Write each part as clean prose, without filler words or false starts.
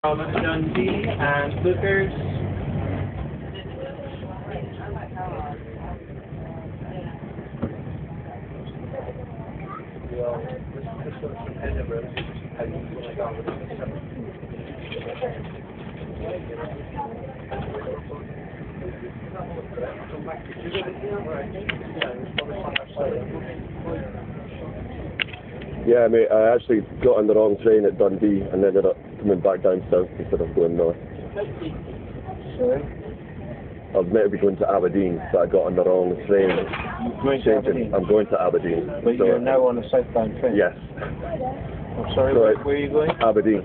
From Dundee and Lucas. Well, this one's from Edinburgh. I usually go with Yeah, mate, I actually got on the wrong train at Dundee and ended up coming back down south instead of going north. Sorry? I was meant to be going to Aberdeen, but I got on the wrong train. Going to Aberdeen? I'm going to Aberdeen. But so you're now on a southbound train? Yes. Oh, sorry, So where are you going? Aberdeen.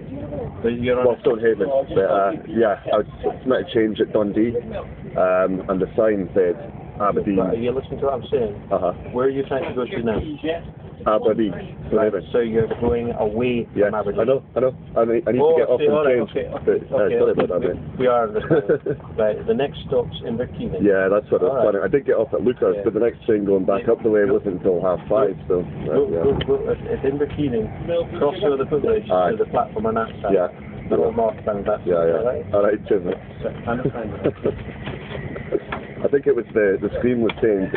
But you're on Well, Stonehaven. But, yeah, I was meant to change at Dundee, and the sign said Aberdeen. Are you listening to what I'm saying? Where are you trying to go to now? Aberdeen. Right, so you're going away from Aberdeen? I know. I need to get off and change. Sorry about that, mate. We are understanding. Right, the next stop's Inverkeithing. Yeah, that's what I was planning. I did get off at Lucas, but the next train going back up the way wasn't until 5:30, so... At Inverkeithing, cross over the footbridge to the platform on that side. Yeah. Middle northbound, that's Alright, cheers, mate. I think it was the screen was saying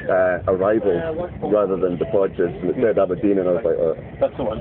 arrival rather than departures, and it said Aberdeen, and I was like, oh. That's the one.